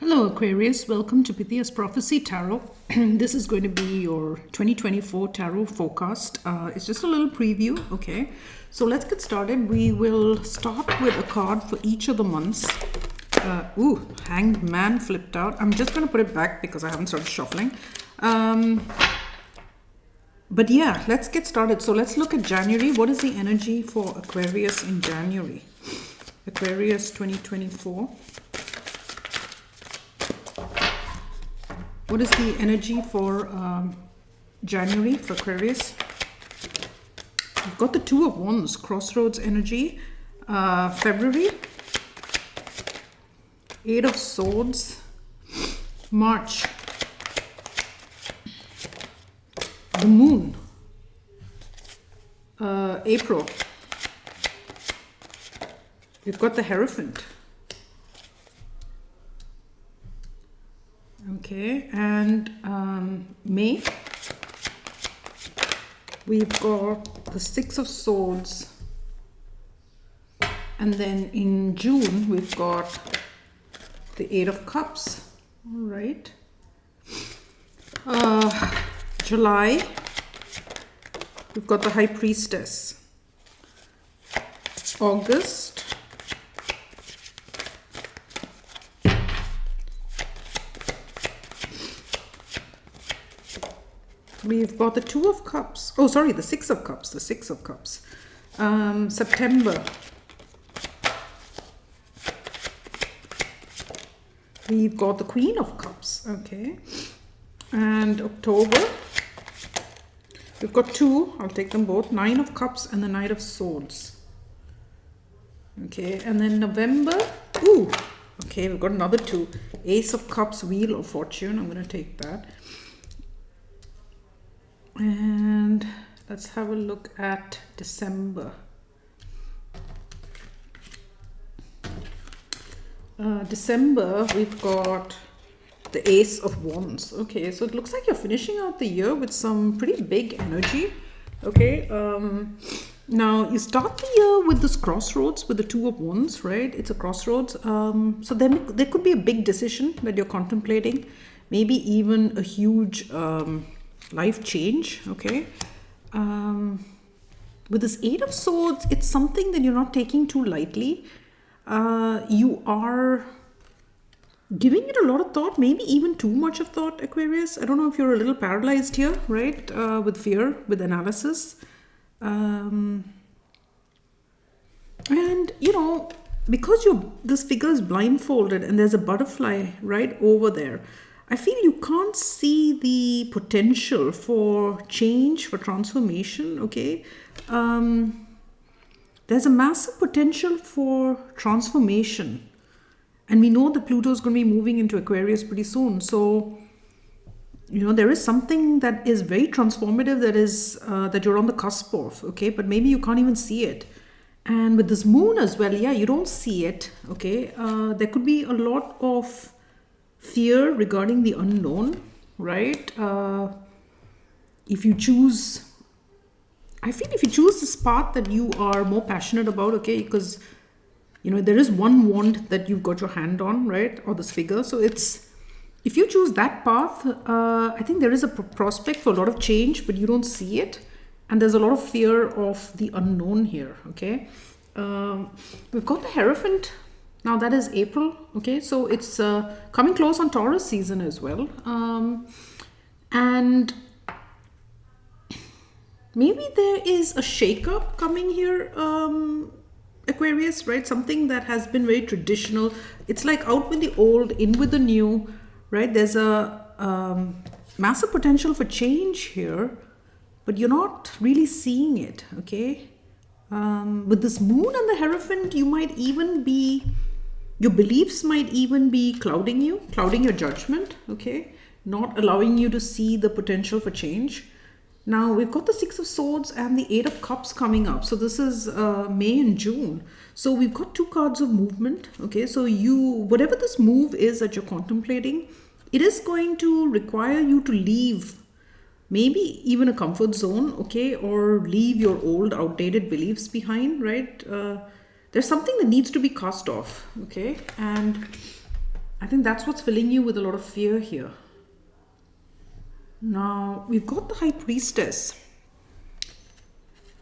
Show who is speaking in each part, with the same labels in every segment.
Speaker 1: Hello Aquarius, welcome to Pythia's Prophecy Tarot. This is going to be your 2024 tarot forecast. It's just a little preview, okay? So let's get started. We will start with a card for each of the months. Hanged Man flipped out. I'm just going to put it back because I haven't started shuffling. But yeah, let's get started. So let's look at January. What is the energy for Aquarius in January? Aquarius 2024. What is the energy for January for Aquarius? We've got the Two of Wands, crossroads energy. February, Eight of Swords. March, the Moon. April, we've got the Hierophant. Okay, and May, we've got the Six of Swords, and then in June we've got the Eight of Cups. All right. July, we've got the High Priestess. August, we've got the Two of Cups. Oh, sorry, the Six of Cups. The Six of Cups. September, we've got the Queen of Cups. Okay. And October, we've got two. I'll take them both. Nine of Cups and the Knight of Swords. Okay. And then November. Ooh. Okay, we've got another two. Ace of Cups, Wheel of Fortune. I'm going to take that. And let's have a look at December. December, we've got the Ace of Wands. Okay, so it looks like you're finishing out the year with some pretty big energy. Okay, now you start the year with this crossroads with the Two of Wands, right? It's a crossroads. So then there could be a big decision that you're contemplating, maybe even a huge life change. Okay, with this Eight of Swords, it's something that you're not taking too lightly. You are giving it a lot of thought, maybe even too much of thought, Aquarius. I don't know if you're a little paralyzed here, right? With fear, with analysis. And you know, because this figure is blindfolded and there's a butterfly right over there, I feel you can't see the potential for change, for transformation, okay? There's a massive potential for transformation. And we know that Pluto is going to be moving into Aquarius pretty soon. So, you know, there is something that is very transformative that is that you're on the cusp of, okay? But maybe you can't even see it. And with this moon as well, yeah, you don't see it, okay? There could be a lot of fear regarding the unknown, right? If you choose, I feel if you choose this path that you are more passionate about, okay, because, you know, there is one wand that you've got your hand on, right? Or this figure. So it's, if you choose that path, I think there is a prospect for a lot of change, but you don't see it. And there's a lot of fear of the unknown here, okay? We've got the Hierophant. Now that is April, okay? So it's coming close on Taurus season as well. And maybe there is a shake-up coming here, Aquarius, right? Something that has been very traditional. It's like out with the old, in with the new, right? There's a massive potential for change here, but you're not really seeing it, okay? With this moon and the Hierophant, you might even be, your beliefs might even be clouding your judgment, okay? Not allowing you to see the potential for change. Now, we've got the Six of Swords and the Eight of Cups coming up. So this is May and June. So we've got two cards of movement, okay? So whatever this move is that you're contemplating, it is going to require you to leave maybe even a comfort zone, okay? Or leave your old outdated beliefs behind, right? There's something that needs to be cast off, okay? And I think that's what's filling you with a lot of fear here. Now, we've got the High Priestess.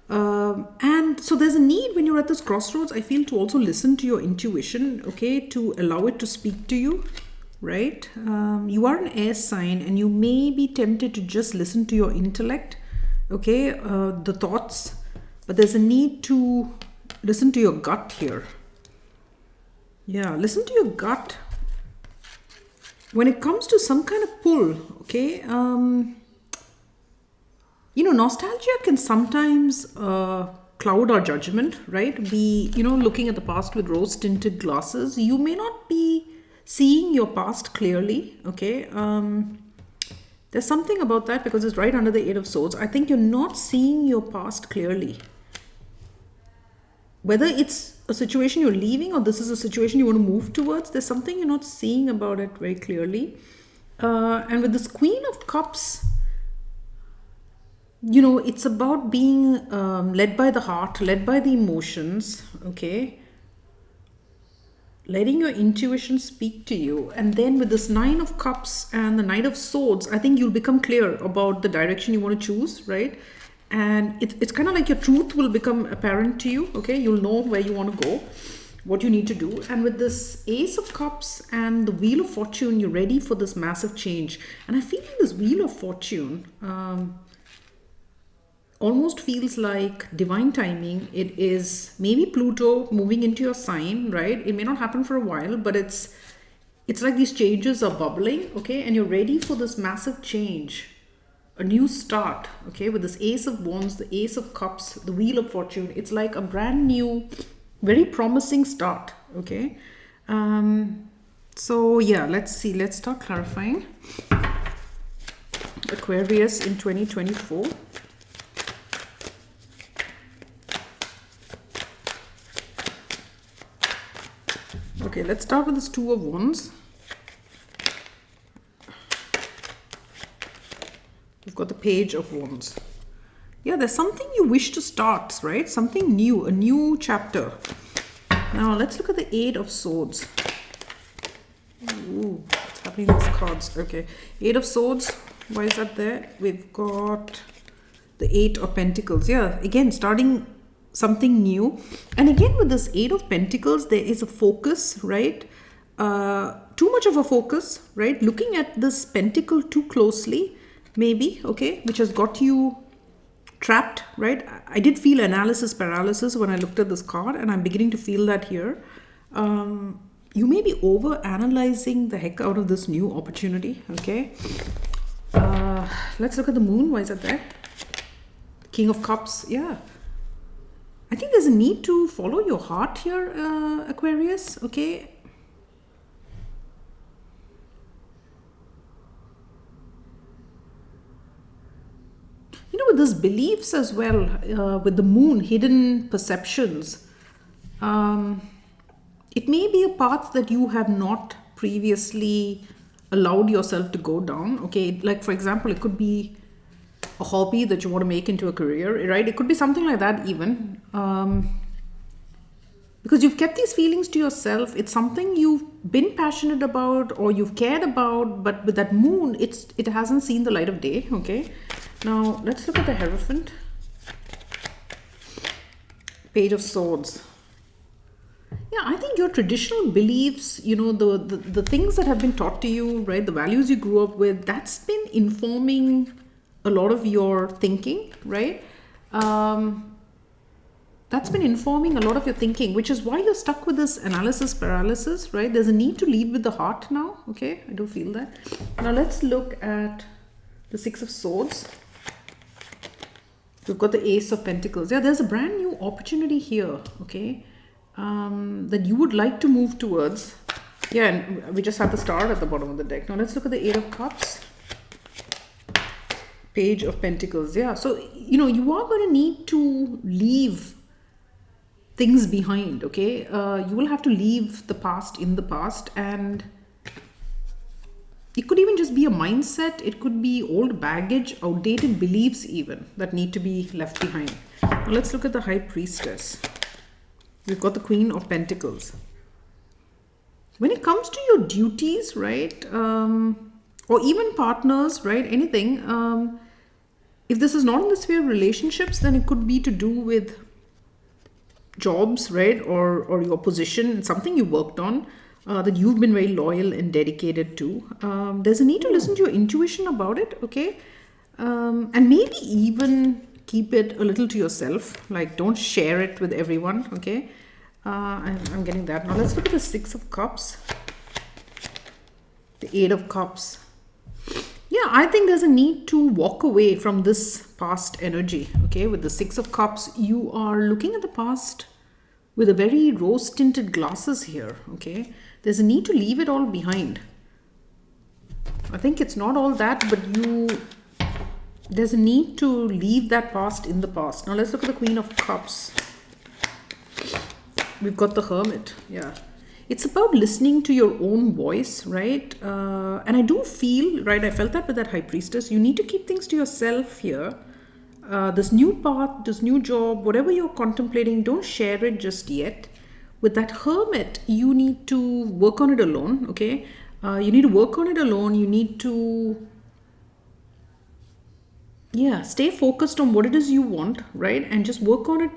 Speaker 1: And so there's a need when you're at this crossroads, I feel, to also listen to your intuition, okay, to allow it to speak to you, right? You are an air sign and you may be tempted to just listen to your intellect, okay, the thoughts, but there's a need to listen to your gut here. Yeah, listen to your gut. When it comes to some kind of pull, okay, nostalgia can sometimes cloud our judgment, right? Be, looking at the past with rose-tinted glasses. You may not be seeing your past clearly, okay? There's something about that because it's right under the Eight of Swords. I think you're not seeing your past clearly. Whether it's a situation you're leaving or this is a situation you want to move towards, there's something you're not seeing about it very clearly. And with this Queen of Cups, it's about being led by the heart, led by the emotions, okay? Letting your intuition speak to you. And then with this Nine of Cups and the Knight of Swords, I think you'll become clear about the direction you want to choose, right? And it's kind of like your truth will become apparent to you, okay? You'll know where you want to go, what you need to do. And with this Ace of Cups and the Wheel of Fortune, you're ready for this massive change. And I feel like this Wheel of Fortune almost feels like divine timing. It is maybe Pluto moving into your sign, right? It may not happen for a while, but it's like these changes are bubbling, okay? And you're ready for this massive change. A new start, okay, with this Ace of Wands, the Ace of Cups, the Wheel of Fortune. It's like a brand new, very promising start, okay? So yeah, let's see. Let's start clarifying. Aquarius in 2024. Okay, let's start with this Two of Wands. We've got the Page of Wands. Yeah, there's something you wish to start, right? Something new, a new chapter. Now, let's look at the Eight of Swords. Ooh, what's happening in these cards? Okay, Eight of Swords. Why is that there? We've got the Eight of Pentacles. Yeah, again, starting something new. And again, with this Eight of Pentacles, there is a focus, right? Too much of a focus, right? Looking at this pentacle too closely, maybe, okay, which has got you trapped, right? I did feel analysis paralysis when I looked at this card, and I'm beginning to feel that here. You may be over analyzing the heck out of this new opportunity, okay? Let's look at the Moon. Why is that there? King of Cups. Yeah, I think there's a need to follow your heart here, Aquarius, okay? With these beliefs as well, with the Moon, hidden perceptions, it may be a path that you have not previously allowed yourself to go down, okay? Like, for example, it could be a hobby that you want to make into a career, right? It could be something like that even. Because you've kept these feelings to yourself. It's something you've been passionate about or you've cared about, but with that Moon, it hasn't seen the light of day, okay? Now, let's look at the Hierophant. Page of Swords. Yeah, I think your traditional beliefs, the things that have been taught to you, right? The values you grew up with, that's been informing a lot of your thinking, right? That's been informing a lot of your thinking, which is why you're stuck with this analysis paralysis, right? There's a need to lead with the heart now, okay? I do feel that. Now, let's look at the Six of Swords. We've got the Ace of Pentacles. Yeah, there's a brand new opportunity here, okay, that you would like to move towards. Yeah, and we just have the Star at the bottom of the deck. Now, let's look at the Eight of Cups. Page of Pentacles. Yeah, so, you are going to need to leave things behind, okay? You will have to leave the past in the past, and it could even just be a mindset. It could be old baggage, outdated beliefs even that need to be left behind. Now let's look at the High Priestess. We've got the Queen of Pentacles. when it comes to your duties, right, or even partners, right, anything, if this is not in the sphere of relationships, then it could be to do with jobs, right, or your position, something you worked on, that you've been very loyal and dedicated to. There's a need to listen to your intuition about it, okay, and maybe even keep it a little to yourself, like don't share it with everyone, okay. I'm getting that. Now let's look at the Six of Cups, the Eight of Cups. Yeah, I think there's a need to walk away from this past energy, okay. With the Six of Cups, you are looking at the past with a very rose tinted glasses here, okay. There's a need to leave it all behind. I think it's not all that, but there's a need to leave that past in the past. Now let's look at the Queen of Cups. We've got the Hermit. Yeah, it's about listening to your own voice, right? And I do feel, right, I felt that with that High Priestess, you need to keep things to yourself here. This new path, this new job, whatever you're contemplating, don't share it just yet. With that Hermit, you need to work on it alone, okay? You need to work on it alone. You need to, yeah, stay focused on what it is you want, right? And just work on it,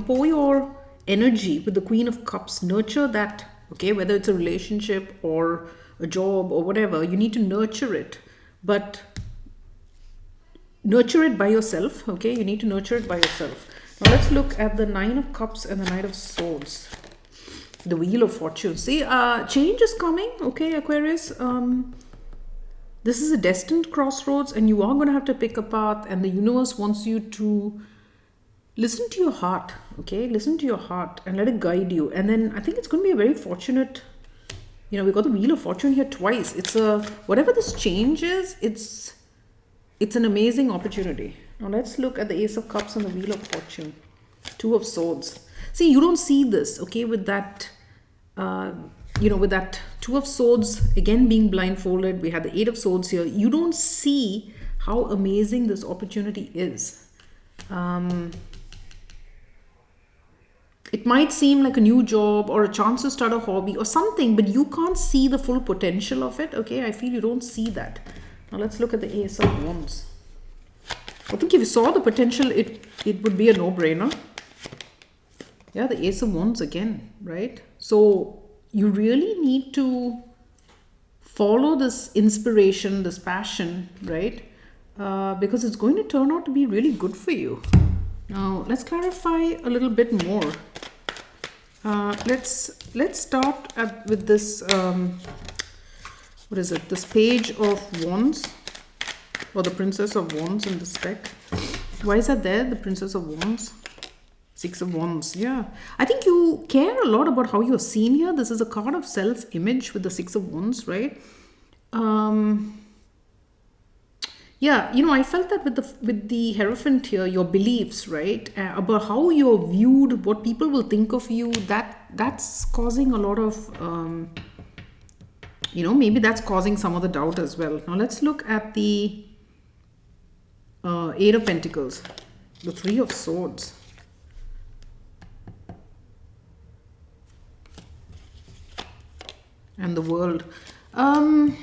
Speaker 1: pour your energy with the Queen of Cups. Nurture that, okay? Whether it's a relationship or a job or whatever, you need to nurture it. But nurture it by yourself, okay? You need to nurture it by yourself. Now let's look at the Nine of Cups and the Knight of Swords. The Wheel of Fortune. See, change is coming, okay, Aquarius? This is a destined crossroads and you are going to have to pick a path, and the universe wants you to listen to your heart, okay? Listen to your heart and let it guide you. And then I think it's going to be a very fortunate, we got the Wheel of Fortune here twice. It's whatever this change is, it's an amazing opportunity. Now let's look at the Ace of Cups and the Wheel of Fortune. Two of Swords. See, you don't see this, okay, with that, with that Two of Swords, again being blindfolded. We had the Eight of Swords here. You don't see how amazing this opportunity is. It might seem like a new job or a chance to start a hobby or something, but you can't see the full potential of it, okay? I feel you don't see that. Now let's look at the Ace of Wands. I think if you saw the potential, it would be a no-brainer. Yeah, the Ace of Wands again, right? So you really need to follow this inspiration, this passion, right? Because it's going to turn out to be really good for you. Now, let's clarify a little bit more. Let's start with this, what is it? This Page of Wands, or the Princess of Wands in this deck. Why is that there, the Princess of Wands? Six of Wands, yeah. I think you care a lot about how you're seen here. This is a card of self-image with the Six of Wands, right? Yeah, I felt that with the Hierophant here, your beliefs, right, about how you're viewed, what people will think of you, that's causing a lot of, maybe that's causing some of the doubt as well. Now let's look at the Eight of Pentacles, the Three of Swords. And the World. I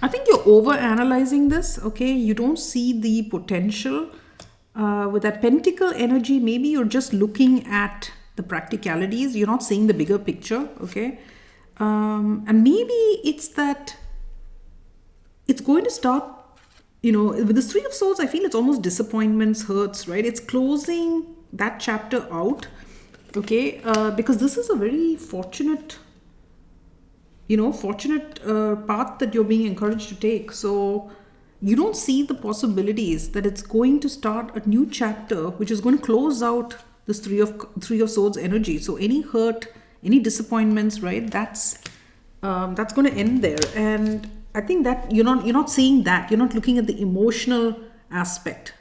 Speaker 1: think you're over analyzing this, okay? You don't see the potential. With that Pentacle energy, maybe you're just looking at the practicalities. You're not seeing the bigger picture, okay? And maybe it's that it's going to start, with the Three of Swords, I feel it's almost disappointments, hurts, right? It's closing that chapter out, okay? Because this is a very fortunate path that you're being encouraged to take. So you don't see the possibilities that it's going to start a new chapter, which is going to close out this Three of Swords energy. So any hurt, any disappointments, right? That's going to end there. And I think that you're not seeing that. You're not looking at the emotional aspect.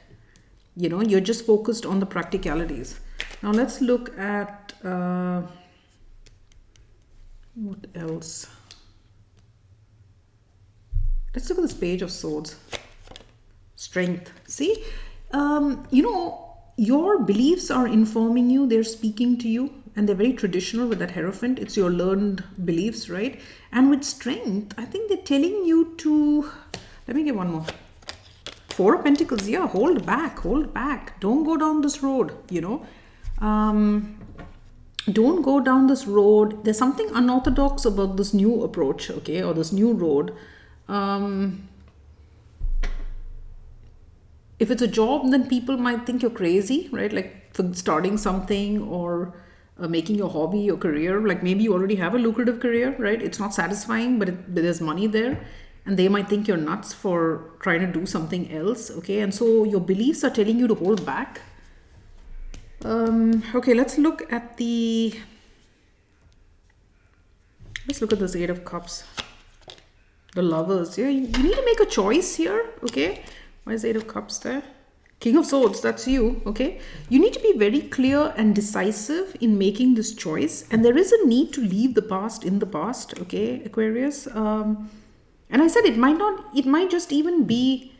Speaker 1: You're just focused on the practicalities. Now let's look at what else? Let's look at this Page of Swords. Strength. See, your beliefs are informing you. They're speaking to you, and they're very traditional with that Hierophant. It's your learned beliefs, right? And with Strength, I think they're telling you to, let me get one more. Four of Pentacles, yeah, hold back. Don't go down this road, don't go down this road. There's something unorthodox about this new approach, okay, or this new road. If it's a job, then people might think you're crazy, right? Like for starting something or making your hobby your career. Like maybe you already have a lucrative career, right? It's not satisfying, but there's money there. And they might think you're nuts for trying to do something else, okay? And so your beliefs are telling you to hold back. Okay, let's look at this Eight of Cups. The Lovers, yeah, you need to make a choice here, okay? Why is Eight of Cups there? King of Swords, that's you, okay? You need to be very clear and decisive in making this choice. And there is a need to leave the past in the past, okay, Aquarius? And I said it might just even be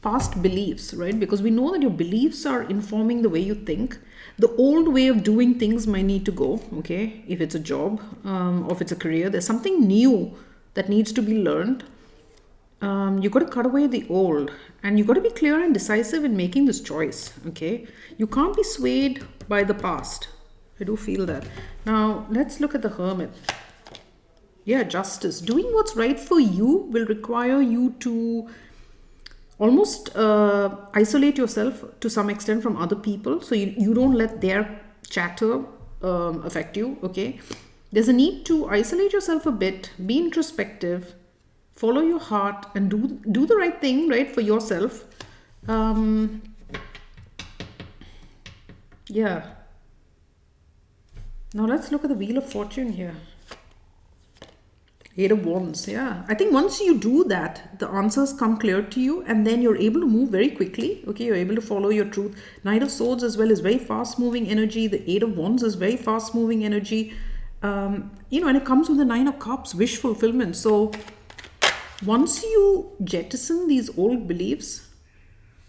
Speaker 1: past beliefs, right? Because we know that your beliefs are informing the way you think. The old way of doing things might need to go, okay? If it's a job or if it's a career, there's something new that needs to be learned. You've got to cut away the old, and you've got to be clear and decisive in making this choice, okay? You can't be swayed by the past. I do feel that. Now, let's look at the Hermit. Yeah, justice. Doing what's right for you will require you to almost isolate yourself to some extent from other people. So you don't let their chatter affect you, okay? There's a need to isolate yourself a bit, be introspective, follow your heart, and do the right thing, right, for yourself. Yeah. Now let's look at the Wheel of Fortune here. Eight of Wands, yeah. I think once you do that, the answers come clear to you, and then you're able to move very quickly. Okay, you're able to follow your truth. Knight of Swords as well is very fast-moving energy. The Eight of Wands is very fast-moving energy. And it comes with the Nine of Cups, wish fulfillment. So once you jettison these old beliefs,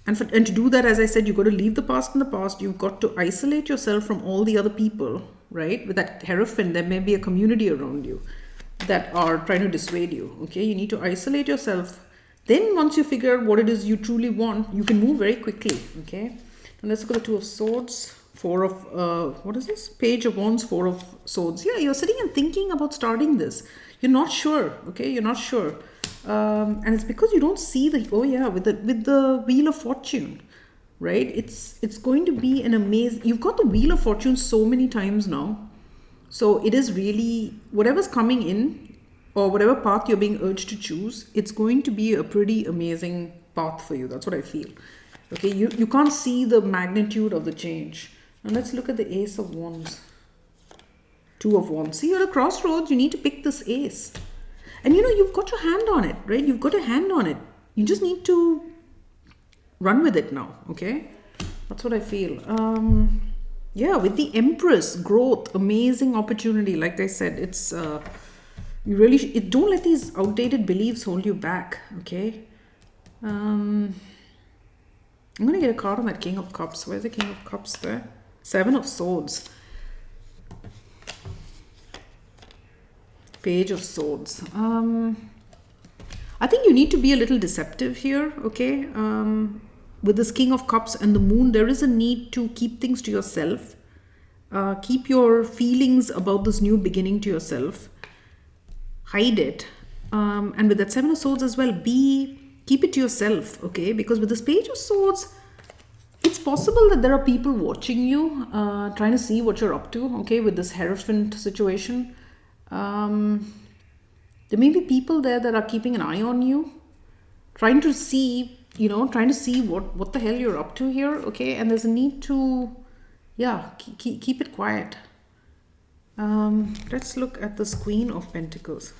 Speaker 1: and to do that, as I said, you've got to leave the past in the past. You've got to isolate yourself from all the other people, right? With that Hierophant, there may be a community around you that are trying to dissuade you, okay? You need to isolate yourself. Then once you figure out what it is you truly want, you can move very quickly, okay? And let's look at the Two of Swords, Four of, what is this? Page of Wands, Four of Swords. Yeah, you're sitting and thinking about starting this. You're not sure, okay? You're not sure. And it's because you don't see with the Wheel of Fortune, right? It's going to be an amazing, you've got the Wheel of Fortune so many times now. So it is really, whatever's coming in or whatever path you're being urged to choose, it's going to be a pretty amazing path for you. That's what I feel. Okay, you can't see the magnitude of the change. Now let's look at the Ace of Wands. Two of Wands. See, you're at a crossroads. You need to pick this ace. And you've got your hand on it, right? You've got a hand on it. You just need to run with it now, okay? That's what I feel. Yeah, with the Empress, growth, amazing opportunity. Like I said, it's don't let these outdated beliefs hold you back, okay? I'm going to get a card on that King of Cups. Where's the King of Cups there? Seven of Swords. Page of Swords. I think you need to be a little deceptive here, okay? With this King of Cups and the Moon, there is a need to keep things to yourself. Keep your feelings about this new beginning to yourself. Hide it. And with that Seven of Swords as well, keep it to yourself, okay? Because with this Page of Swords, it's possible that there are people watching you, trying to see what you're up to, okay? With this Hierophant situation. There may be people there that are keeping an eye on you, trying to see what the hell you're up to here, okay? And there's a need to, keep it quiet. Let's look at this Queen of Pentacles.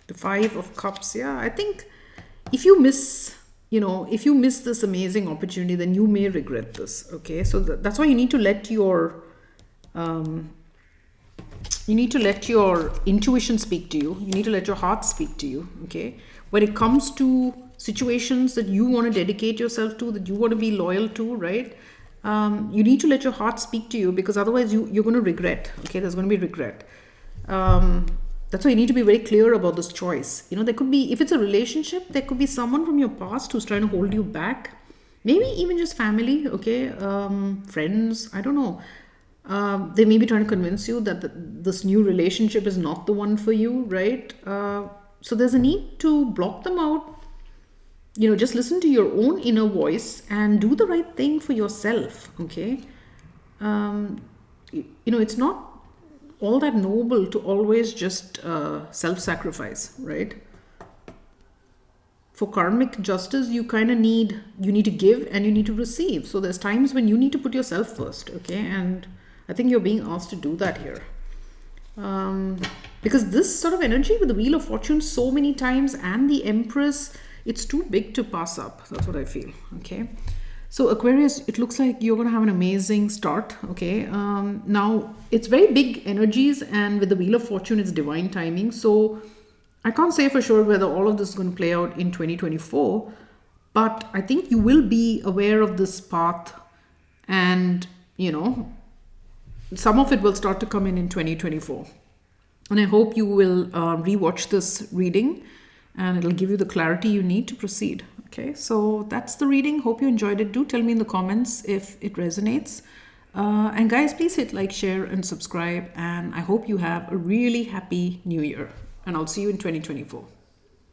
Speaker 1: The Five of Cups. Yeah, I think if you miss this amazing opportunity, then you may regret this, okay? So that's why you need to let your intuition speak to you. You need to let your heart speak to you, okay? When it comes to situations that you want to dedicate yourself to, that you want to be loyal to, right? You need to let your heart speak to you, because otherwise you're going to regret. Okay, there's going to be regret. That's why you need to be very clear about this choice. There could be, if it's a relationship, there could be someone from your past who's trying to hold you back. Maybe even just family, okay, friends, I don't know. They may be trying to convince you that this new relationship is not the one for you, right? So there's a need to block them out. Just listen to your own inner voice and do the right thing for yourself, okay? It's not all that noble to always just self-sacrifice, right? For karmic justice, you need to give and you need to receive. So there's times when you need to put yourself first, okay? And I think you're being asked to do that here. Because this sort of energy with the Wheel of Fortune so many times and the Empress, it's too big to pass up. That's what I feel, okay? So Aquarius, it looks like you're going to have an amazing start, okay? Now, it's very big energies, and with the Wheel of Fortune, it's divine timing. So I can't say for sure whether all of this is going to play out in 2024, but I think you will be aware of this path, and, some of it will start to come in 2024. And I hope you will rewatch this reading, and it'll give you the clarity you need to proceed. Okay, so that's the reading. Hope you enjoyed it. Do tell me in the comments if it resonates. And guys, please hit like, share, and subscribe. And I hope you have a really happy new year. And I'll see you in 2024.